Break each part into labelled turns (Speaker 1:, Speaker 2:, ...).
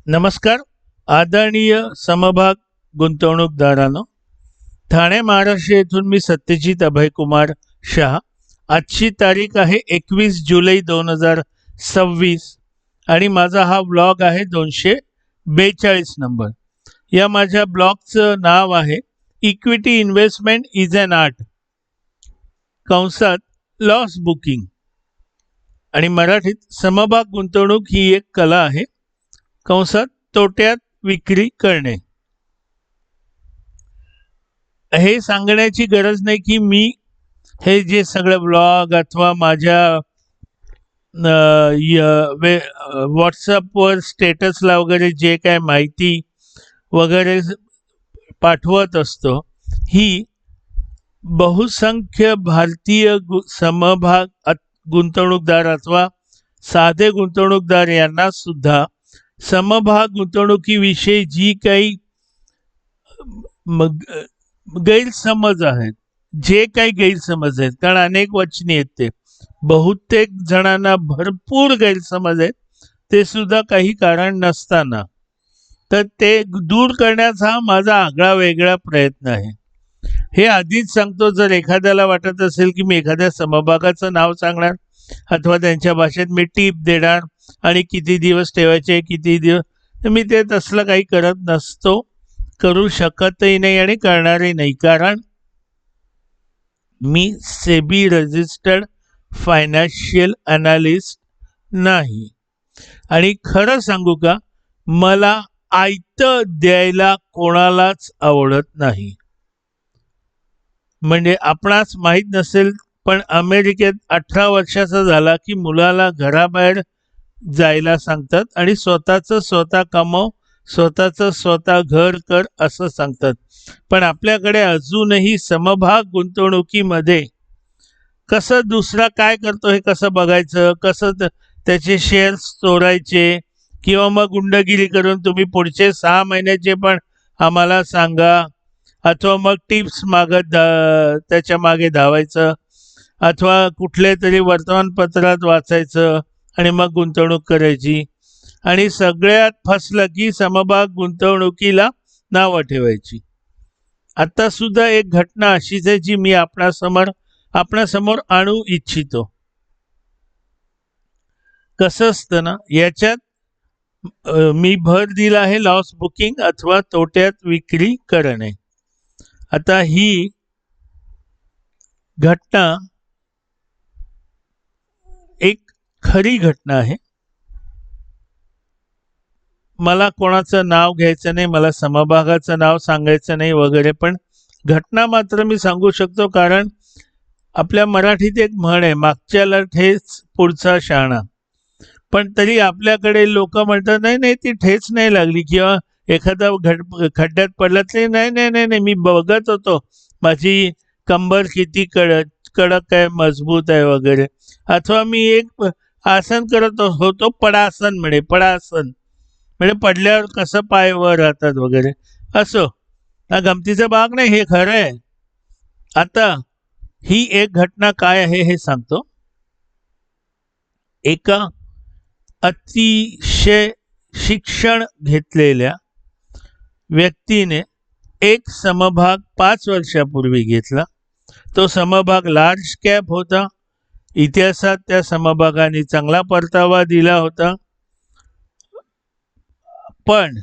Speaker 1: नमस्कार आदरणीय समभाग गुंतवणूकदारांनो, ठाणे महाराष्ट्र येथून मी सत्यजित अभयकुमार शाह। आजची तारीख आहे 21 जुलै 2026 आणि माझा हा ब्लॉग आहे 242 नंबर। या माझ्या ब्लॉगचं नाव आहे equity investment is an art कंसात लॉस बुकिंग आणि मराठीत समभाग गुंतवणूक ही एक कला आहे कंसात तोट्यात विक्री करणे। हे सांगण्याची गरज नाही की मी हे जे सगळे ब्लॉग अथवा माझ्या व्हॉट्सअपवर स्टेटसला वगैरे जे काय माहिती वगैरे पाठवत असतो, ही बहुसंख्य भारतीय समभाग गुंतवणूकदार अथवा साधे गुंतवणूकदार यांना सुद्धा समभाग गुंतवणुकीविषयी जी काही गैरसमज आहेत, जे काही गैरसमज आहेत, कारण अनेक वचनी आहेत, ते बहुतेक जणांना भरपूर गैरसमज आहेत, ते सुद्धा काही कारण नसताना, तर ते दूर करण्याचा माझा आगळा वेगळा प्रयत्न आहे। हे आधीच सांगतो, जर एखाद्याला वाटत असेल की मी एखाद्या समभागाचं नाव सांगणार अथवा त्यांच्या भाषेत मी टीप देणार आणि किती दिवस ठेवायचे, किती दिवस, तर मी ते तसलं काही करत नसतो, करू शकतही नाही आणि करणारही नाही, कारण मी सेबी रजिस्टर्ड फायनान्शियल अनालिस्ट नाही। आणि खरं सांगू का, मला आयतं द्यायला कोणालाच आवडत नाही। म्हणजे आपणास माहीत नसेल, पण अमेरिकेत 18 वर्षाचा झाला की मुलाला घराबाहेर जायला सांगतात आणि स्वतःचं स्वतः कमव, स्वतःचं स्वतः घर कर असं सांगतात। पण आपल्याकडे अजूनही समभाग गुंतवणुकीमध्ये कसं दुसरा काय करतो हे कसं बघायचं, कसं त्याचे शेअर्स चोरायचे किंवा मग गुंडगिरी करून तुम्ही पुढचे 6 महिन्याचे पण आम्हाला सांगा, अथवा मग टिप्स मागत त्याच्या मागे धावायचं, अथवा कुठले तरी वर्तमानपत्रात वाचायचं आणि मग गुंतवणूक करायची, आणि सगळ्यात फसलं की समभाग गुंतवणुकीला नावं ठेवायची। आता सुद्धा एक घटना अशीच आहे जी मी आपणासमोर आणू इच्छितो। कसं असतं ना, याच्यात मी भर दिला आहे लॉस बुकिंग अथवा तोट्यात विक्री करणे। आता ही घटना एक खरी घटना आहे। मला कोणाचं नाव घ्यायचं नाही, मला समभागाचं नाव सांगायचं नाही वगैरे, पण घटना मात्र मी सांगू शकतो, कारण आपल्या मराठीत एक म्हण आहे, मागच्याला ठेच पुढचा शहाणा। पण तरी आपल्याकडे लोक म्हणतात नाही नाही ती ठेच नाही लागली, किंवा एखादा खड्ड्यात पडला तरी नाही नाही नाही नाही मी बघत होतो माझी कंबर किती कडक आहे, मजबूत आहे वगैरे, अथवा मी एक आसन करत होतो, पडासन पडासन म्हणजे पडल्यावर कसं पाय वर राहतात वगैरे, असं हा गमतीचा भाग नाही, हे खरं आहे। आता ही एक घटना काय आहे हे सांगतो। एका अतिशय शिक्षण घेतलेल्या व्यक्तीने एक समभाग 5 वर्षापूर्वी घेतला। तो समभाग लार्ज कॅप होता, इतिहासात त्या समभागाने चांगला परतावा दिला होता, पण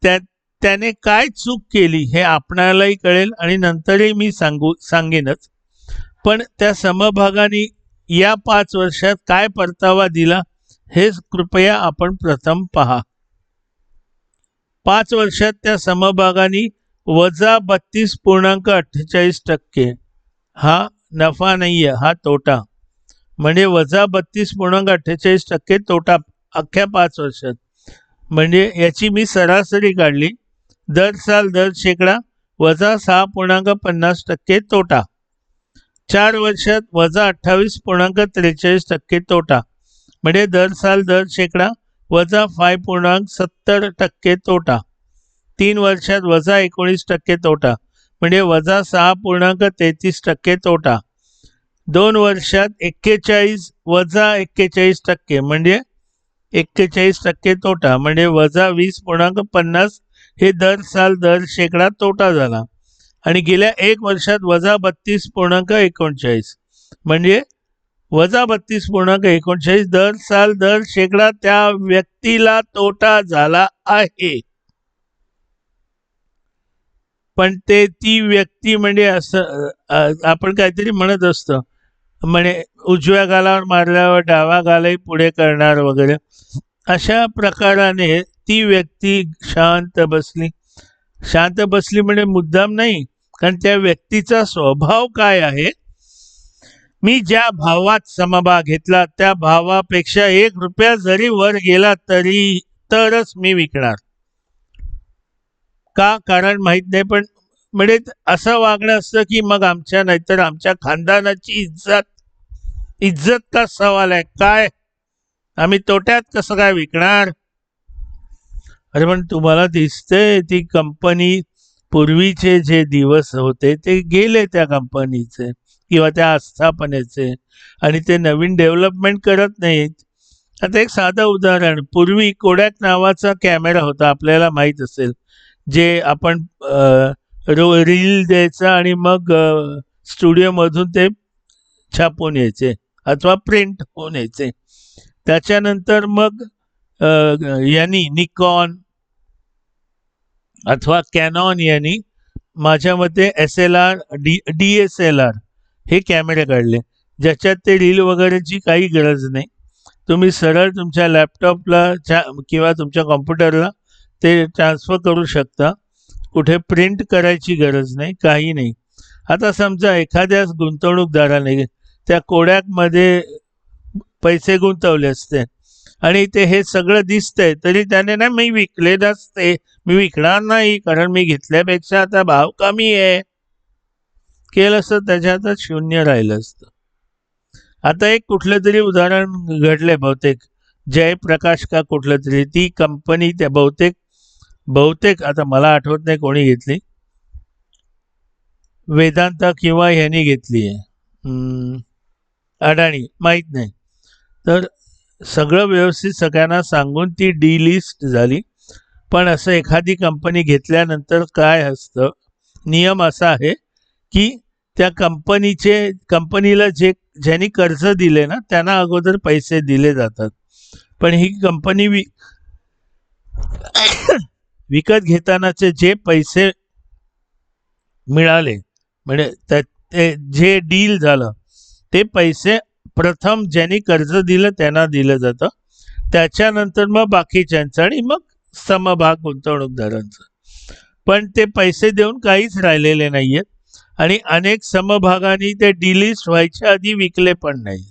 Speaker 1: त्याने काय चूक केली हे आपणालाही कळेल आणि नंतरही मी सांगेनच, पण त्या समभागाने या 5 वर्षात काय परतावा दिला हे कृपया आपण प्रथम पहा। 5 वर्षात त्या समभागाने वजा 32.48% हा नफा नाहीये, हा तोटा, म्हणजे वजा 32.48% तोटा अख्ख्या 5 वर्षात। म्हणजे याची मी सरासरी काढली, दर साल दर शेकडा वजा 6.50% तोटा, 4 वर्षात वजा 28.43% तोटा, म्हणजे दर साल दर शेकडा वजा 5.70% तोटा, 3 वर्षात वजा 19% तोटा, म्हणजे वजा 6.33% तोटा, 2 वर्षात 41 वजा 41% म्हणजे 41% तोटा, म्हणजे वजा 20.50 हे दर साल दर शेकडा तोटा झाला. आणि गेल्या 1 वर्षात वजा 32.39 म्हणजे वजा 32.39 दर साल दर शेकडा त्या व्यक्तीला तोटा झाला आहे. पण ती व्यक्ती म्हणजे असं आपण काहीतरी म्हणत असतो, म्हणजे उजव्या गालावर मारल्यावर डावा गालही पुढे करणार वगैरे, अशा प्रकाराने ती व्यक्ती शांत बसली. शांत बसली म्हणजे मुद्दाम नाही, कारण त्या व्यक्तीचा स्वभाव काय आहे, मी ज्या भावात समभाग घेतला त्या भावापेक्षा 1 रुपया जरी वर गेला तरच मी विकणार. का? कारण माहित नाही, पण म्हणजे असं वागणं असतं की मग आमच्या नाहीतर आमच्या खानदानाची इज्जत का सवाल आहे काय, आम्ही तोट्यात कसं काय विकणार. अरे पण तुम्हाला दिसतंय ती कंपनी, पूर्वीचे जे दिवस होते ते गेले त्या कंपनीचे किंवा त्या आस्थापनेचे, आणि ते नवीन डेव्हलपमेंट करत नाहीत. आता एक साधं उदाहरण, पूर्वी कोडॅक नावाचा कॅमेरा होता, आपल्याला माहीत असेल, जे आपण रील द्यायचा आणि मग स्टुडिओमधून ते छापून यायचे अथवा प्रिंट होऊन यायचे. त्याच्यानंतर मग यांनी निकॉन अथवा कॅनॉन यांनी माझ्या मते SLR DSLR हे कॅमेरे काढले, ज्याच्यात ते रील वगैरेची काही गरज नाही. तुम्ही सरळ तुमच्या लॅपटॉपला किंवा तुमच्या कॉम्प्युटरला ते ट्रान्सफर करू शकता. कुठे प्रिंट करायची गरज नाही, काही नाही. आता समजा एखाद्या गुंतवणूकदाराने त्या कोडॅकमध्ये पैसे गुंतवले असते आणि ते हे सगळं दिसतंय, तरी त्याने नाही मी विकले नसते, मी विकणार नाही कारण मी घेतल्यापेक्षा आता भाव कमी आहे केलं असतं, त्याच्यातच शून्य राहिलं असतं. आता एक कुठलं तरी उदाहरण घडलंय, बहुतेक जयप्रकाश का कुठलं तरी, ती कंपनी त्या बहुतेक आता मला आठवत नाही कोणी घेतली, वेदांता किंवा ह्यांनी घेतली आहे, अडाणी, माहीत नाही. तर सगळं व्यवस्थित सगळ्यांना सांगून ती डिलिस्ट झाली. पण असं एखादी कंपनी घेतल्यानंतर काय असतं, नियम असा आहे की त्या कंपनीला ज्यांनी कर्ज दिले ना त्यांना अगोदर पैसे दिले जातात. पण ही कंपनी विकत घेतानाचे जे पैसे मिळाले, म्हणजे ते जे डील झालं ते पैसे प्रथम ज्यांनी कर्ज दिलं त्यांना दिलं जातं, त्याच्यानंतर मग बाकीच्यांचं आणि मग समभाग गुंतवणूकदारांचं. पण ते पैसे देऊन काहीच राहिलेले नाहीयेत आणि अनेक समभागांनी ते डिलिस्ट व्हायच्या आधी विकले पण नाही.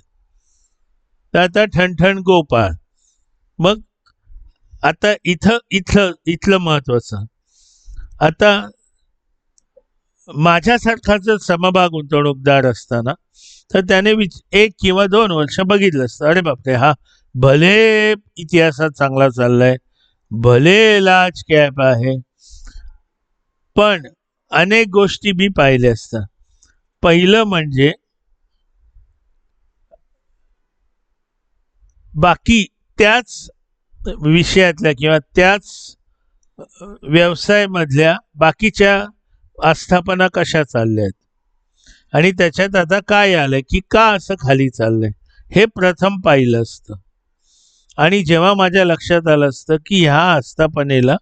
Speaker 1: तर आता ठणठण गोपाळ. मग आता इथलं महत्वाचं, आता माझ्यासारखा जर समभाग गुंतवणूकदार असताना तर त्याने 1 किंवा 2 वर्ष बघितलं असतं, अरे बापरे, हा भले इतिहासात चांगला चाललाय, भले लार्ज कॅप आहे, पण अनेक गोष्टी मी पाहिल्या असतात. पहिलं म्हणजे बाकी त्याच विषयातल्या किंवा त्याच व्यवसायामधल्या बाकीच्या आस्थापना कशा चालल्या आहेत आणि त्याच्यात आता काय आलंय की का असं खाली चाललंय हे प्रथम पाहिलं असतं. आणि जेव्हा माझ्या लक्षात आलं असतं की ह्या आस्थापनेला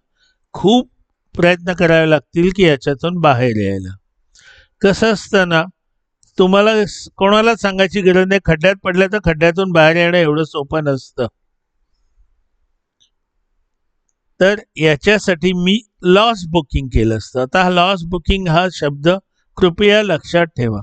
Speaker 1: खूप प्रयत्न करावे लागतील की याच्यातून बाहेर यायला. कसं असतं ना, तुम्हाला कोणाला सांगायची गरज नाही, खड्ड्यात पडलं तर खड्ड्यातून बाहेर येणं एवढं सोपं नसतं. तर याच्यासाठी मी लॉस बुकिंग केलं असतं. आता हा लॉस बुकिंग हा शब्द कृपया लक्षात ठेवा.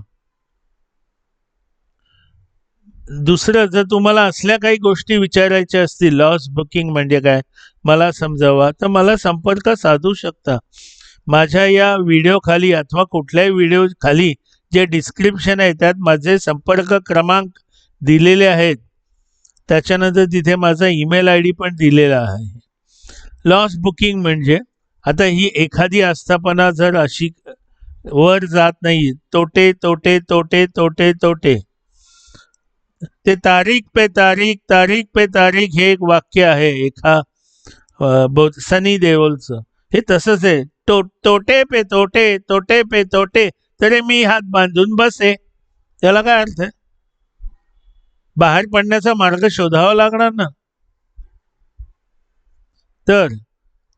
Speaker 1: दुसरं, जर तुम्हाला असल्या काही गोष्टी विचारायच्या असतील, लॉस बुकिंग म्हणजे काय मला समजावा, तर मला संपर्क साधू शकता. माझ्या या व्हिडिओ खाली अथवा कुठल्याही व्हिडिओ खाली जे डिस्क्रिप्शन आहे त्यात माझे संपर्क क्रमांक दिलेले आहेत. त्याच्यानंतर तिथे माझा ईमेल ID पण दिलेला आहे. लॉस बुकिंग म्हणजे आता ही एखादी आस्थापना जर अशी वर जात नाही, तोटे तोटे तोटे तोटे तोटे, ते तारीख पे तारीख, तारीख पे तारीख हे एक वाक्य आहे एका सनी देओलचं. हे तसंच आहे. तोटे पे तोटे, तोटे पे तोटे, तरी मी हात बांधून बसे. त्याला काय अर्थ आहे? बाहेर पडण्याचा मार्ग शोधावा लागणार ना. तर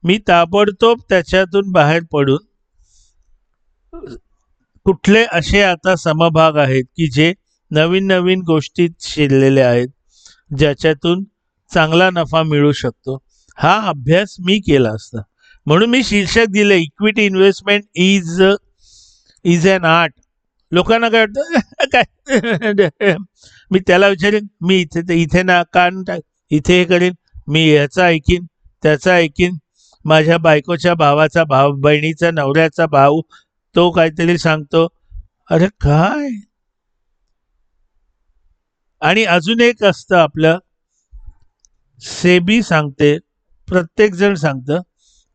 Speaker 1: मी ताबडतोब त्याच्यातून बाहेर पडून कुठले असे आता समभाग आहेत की जे नवीन नवीन गोष्टीत शिरलेले आहेत, ज्याच्यातून चांगला नफा मिळू शकतो, हा अभ्यास मी केला असता. म्हणून मी शीर्षक दिले, equity investment is an art. लोकांना काय वाटतं काय मी त्याला विचारेन, मी इथे ना कान इथे हे करेन, मी ह्याचा ऐकीन त्याचा ऐकीन, माझ्या बायकोच्या भावाचा भाव, बहिणीचा नवऱ्याचा भाऊ तो काहीतरी सांगतो. अरे काय. आणि अजून एक असतं आपलं, सेबी सांगते, प्रत्येक जण सांगतं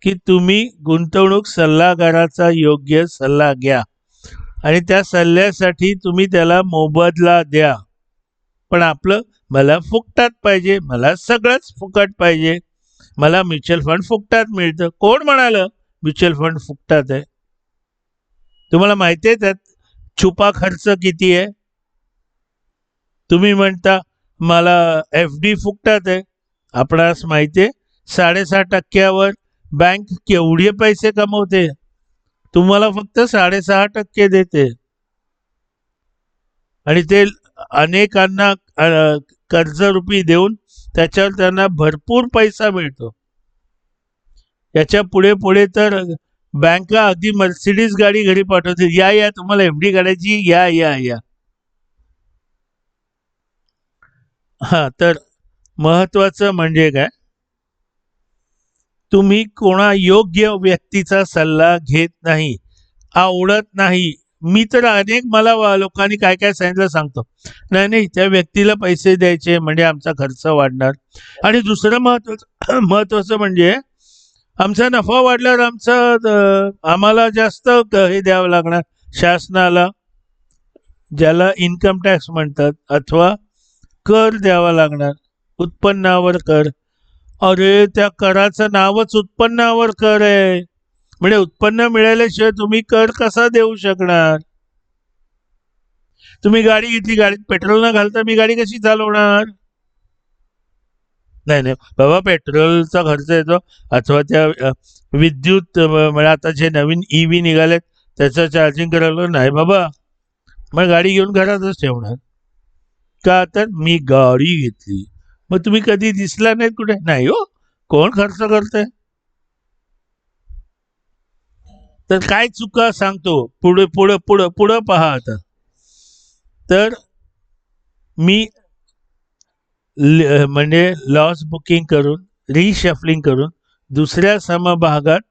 Speaker 1: की तुम्ही गुंतवणूक सल्लागाराचा योग्य सल्ला घ्या आणि त्या सल्ल्यासाठी तुम्ही त्याला मोबदला द्या. पण आपलं, मला फुकटात पाहिजे, मला सगळंच फुकट पाहिजे, मला म्युच्युअल फंड फुकटात मिळतं. कोण म्हणालं म्युच्युअल फंड फुकटात आहे? तुम्हाला माहिती आहे त्यात छुपा खर्च किती आहे? तुम्ही म्हणता मला FD फुकटात आहे. आपणास माहिती आहे 6.5% बँक केवढे पैसे कमवते? तुम्हाला फक्त 6.5% देते आणि ते अनेकांना कर्जरूपी देऊन त्याच्यावर त्यांना भरपूर पैसा मिळतो. याच्या पुढे पुढे तर बँका अगदी मर्सिडीज गाडी घरी पाठवतील, या तुम्हाला FD काढायची, या. हा, तर महत्वाचं म्हणजे काय, तुम्ही कोणा योग्य व्यक्तीचा सल्ला घेत नाही, आवडत नाही. मी तर अनेक, मला लोकांनी काय काय सांगितलं सांगतो, नाही त्या व्यक्तीला पैसे द्यायचे म्हणजे आमचा खर्च वाढणार. आणि दुसरं महत्वाचं म्हणजे आमचा नफा वाढल्यावर आम्हाला जास्त हे द्यावं लागणार शासनाला, ज्याला इन्कम टॅक्स म्हणतात, अथवा कर द्यावा लागणार, उत्पन्नावर कर. अरे त्या कराचं नावच उत्पन्नावर कर आहे. म्हणजे उत्पन्न मिळाल्याशिवाय तुम्ही कर कसा देऊ शकणार? तुम्ही गाडी घेतली, गाडीत पेट्रोल न घालता मी गाडी कशी चालवणार? नाही बाबा, पेट्रोलचा खर्च येतो, अथवा त्या विद्युत म्हणजे आता जे नवीन EV निघालेत त्याचं चार्जिंग करायला नाही बाबा, मग गाडी घेऊन घरातच ठेवणार. का तर मी गाडी घेतली. मग तुम्ही कधी दिसला नाही कुठे? नाही हो. कोण खर्च करतंय? तर काय चुका सांगतो, पुढे पुढे पुढे पुढे पहा. आता तर मी म्हणजे लॉस बुकिंग करून, रिशफलिंग करून दुसऱ्या समभागात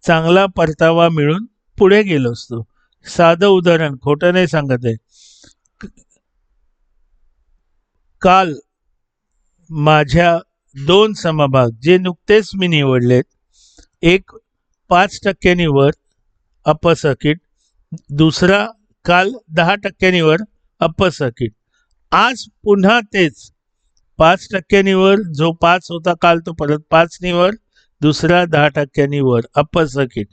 Speaker 1: चांगला परतावा मिळून पुढे गेलो असतो. साधं उदाहरण, खोटं नाही सांगत आहे. काल माझ्या 2 समभाग जे नुकतेच मी निवडलेत, एक 5% वर अप्पर सर्किट, दुसरा काल 10% वर अप्पर सर्किट. आज पुन्हा तेच 5% वर, जो 5 होता काल तो परत 5 वर, दुसरा 10% वर अप्पर सर्किट.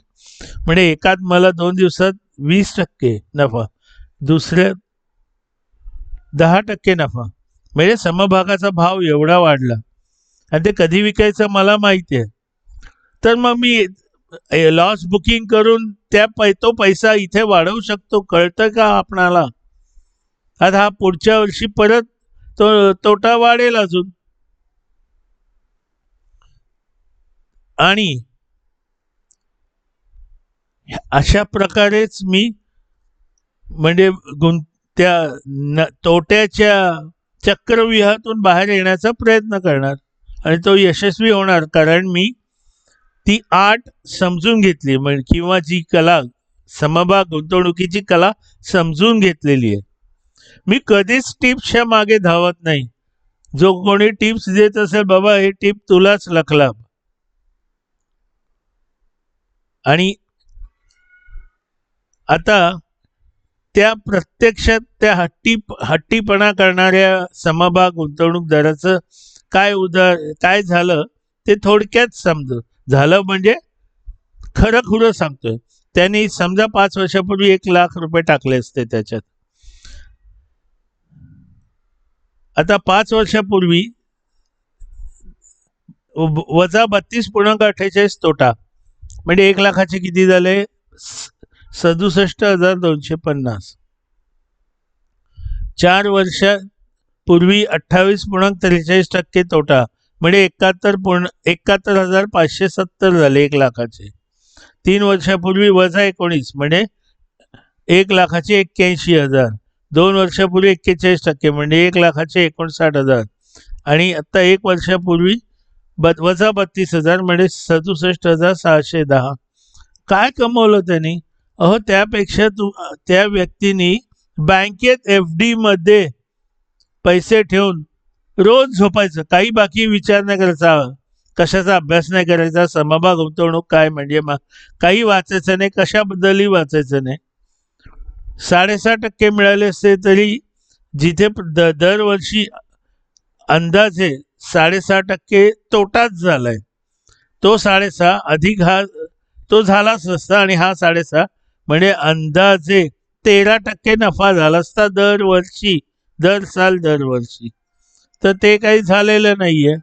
Speaker 1: म्हणजे एकात मला 2 दिवसात 20% नफा, दुसऱ्या 10% नफा. म्हणजे समभागाचा भाव एवढा वाढला आणि ते कधी विकायचं मला माहिती आहे. तर मग मी लॉस बुकिंग करून तो पैसा इथे वाढवू शकतो. कळतं का आपणाला? आता हा पुढच्या वर्षी परत तोटा वाढेल अजून. आणि अशा प्रकारेच मी म्हणजे त्या तोट्याच्या चक्रव्यूहातून बाहेर येण्याचा प्रयत्न करणार आणि तो यशस्वी होणार, कारण मी ती आर्ट समजून घेतली, किंवा जी कला, समभाग गुंतवणुकीची कला समजून घेतलेली आहे. मी कधीच टिप्सच्या मागे धावत नाही. जो कोणी टिप्स देत असेल, बाबा हे टिप तुलाच लखलाभ. आणि आता त्या प्रत्यक्षात त्या हट्टीपणा करणाऱ्या समभाग गुंतवणूकदाराचं काय झालं ते थोडक्यात समज झालं. म्हणजे खरं खुरं सांगतोय, त्यांनी समजा 5 वर्षापूर्वी 1,00,000 रुपये टाकले असते त्याच्यात. आता 5 वर्षापूर्वी वजा 32.48 तोटा, म्हणजे 1,00,000चे किती झाले? 67,250. 4 वर्षापूर्वी 28.43% तोटा, म्हणजे 71,570 झाले 1,00,000चे. 3 वर्षापूर्वी वजा 19, म्हणजे 1,00,000चे 81,000. 2 वर्षापूर्वी 41%, म्हणजे 1,00,000चे 59,000. आणि आता 1 वर्षापूर्वी वजा 32,000, म्हणजे 67,610. काय कमवलं त्यांनी? अहो, त्यापेक्षा त्या व्यक्तीने बँकेत FD मध्ये पैसे ठेवून रोज झोपायचं, काही बाकी विचार नाही करायचा, कशाचा अभ्यास नाही करायचा, समभाग गुंतवणूक काय म्हणजे काही वाचायचं नाही, कशाबद्दलही वाचायचं नाही. 6.5% मिळाले असते तरी जिथे दरवर्षी अंदाजे 6.5% तोटाच झालाय, तो 6.5 अधिक हा तो झालाच नसता, आणि हा 6.5 म्हणजे अंदाजे 13% नफा झाला असता दरवर्षी, दरवर्षी. तर ते काही झालेलं नाहीये.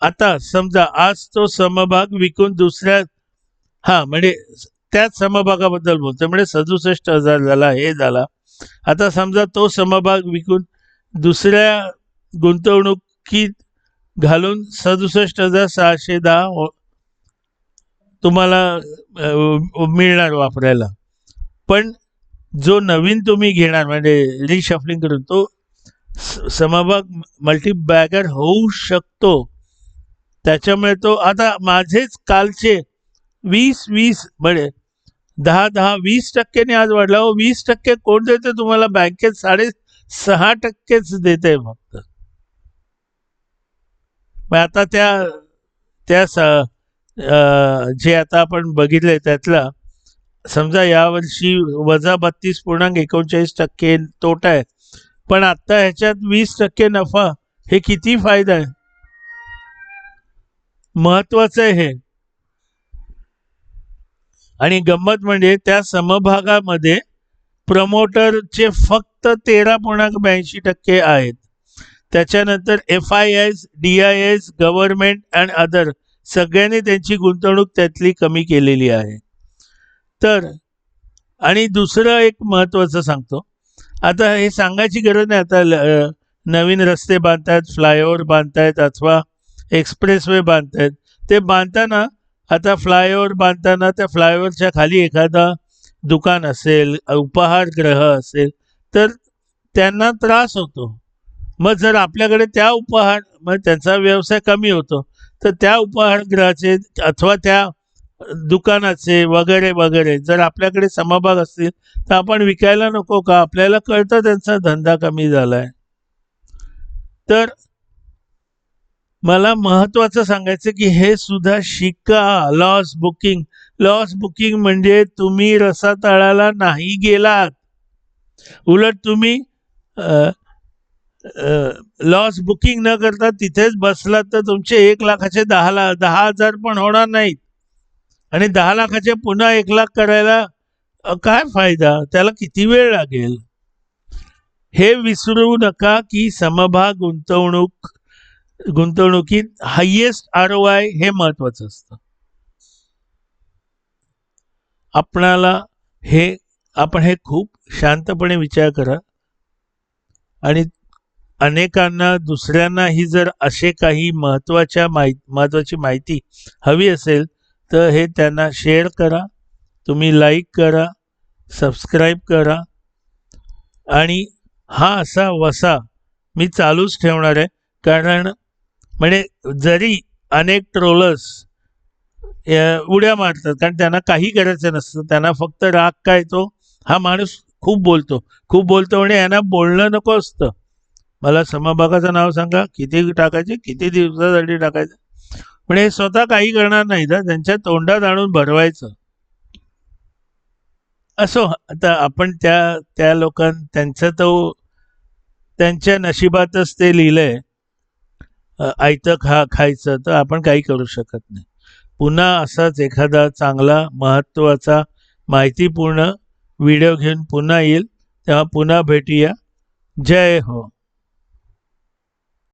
Speaker 1: आता समजा आज तो समभाग विकून दुसऱ्या म्हणजे त्याच समभागाबद्दल बोलतो, म्हणजे 67,000 झाला, हे झाला. आता समजा तो समभाग विकून दुसऱ्या गुंतवणुकीत घालून 67,610 तुम्हाला मिळणार वापरायला. पण जो नवीन तुम्ही घेणार म्हणजे रिशफलिंग करून, तो समभाग मल्टीबॅगर होऊ शकतो. त्याच्यामुळे तो आता माझेच कालचे 20 म्हणजे 10-20% आज वाढला. 20% कोण देते तुम्हाला? बँकेत 6.5%च देते फक्त. मग आता त्या जे आता आपण बघितले त्यातला समजा यावर्षी वजा 32.39% तोटा आहे, पण आता ह्याच्यात 20% नफा, हे किती फायदा आहे, महत्वाचं आहे हे. आणि गंमत म्हणजे त्या समभागामध्ये प्रमोटरचे फक्त 13.82% आहेत. त्याच्यानंतर FIS, DIS, government and other सगळ्यांनी त्यांची गुंतवणूक त्यातली कमी केलेली आहे. तर आणि दुसरं एक महत्वाचं सांगतो, आता हे सांगायची गरज नाही, आता नवीन रस्ते बांधतायत, फ्लायओव्हर बांधतायत अथवा एक्सप्रेसवे बांधतायत. ते बांधताना आता फ्लायओव्हर बांधताना त्या फ्लायओव्हरच्या खाली एखादा दुकान असेल, उपहारगृह असेल, तर त्यांना त्रास होतो. मग जर आपल्याकडे मग त्यांचा व्यवसाय कमी होतो, तर त्या उपहारगृहाचे अथवा त्या दुकानाचे वगैरे वगैरे जर आपल्याकडे समभाग असतील तर आपण विकायला नको का? आपल्याला कळतं त्यांचा धंदा कमी झालाय. तर मला महत्वाचं सांगायचं की हे सुद्धा शिका. लॉस बुकिंग म्हणजे तुम्ही रसातळाला नाही गेलात, उलट तुम्ही लॉस बुकिंग न करता तिथेच बसलात तर तुमचे 1,00,000चे 10,000 पण होणार नाहीत, आणि 10,00,000चे पुन्हा 1,00,000 करायला काय फायदा? त्याला किती वेळ लागेल? हे विसरू नका की समभाग गुंतवणुकीत हायेस्ट ROI हे महत्वाचं असतं. आपण हे खूप शांतपणे विचार करा, आणि अनेकांना दुसऱ्यांनाही जर असे काही महत्वाची माहिती हवी असेल तर हे त्यांना शेअर करा, तुम्ही लाईक करा, सबस्क्राईब करा, आणि हा असा वसा मी चालूच ठेवणार आहे. कारण म्हणजे जरी अनेक ट्रोलर्स उड्या मारतात, कारण त्यांना काही करायचं नसतं, त्यांना फक्त राग काय तो हा माणूस खूप बोलतो म्हणजे यांना बोलणं नको असतं. मला समभागाचं नाव सांगा, किती टाकायचे, किती दिवसासाठी टाकायचं, म्हणजे स्वतः काही करणार नाही ना, त्यांच्या तोंडात आणून भरवायचं. असो, आता आपण त्या त्यांचं तो त्यांच्या नशिबातच ते लिहिलंय, आयतं खायचं, तर आपण काही करू शकत नाही. पुन्हा असाच एखादा चांगला महत्त्वाचा माहितीपूर्ण व्हिडिओ घेऊन पुन्हा येईल, तेव्हा पुन्हा भेटूया. जय हो.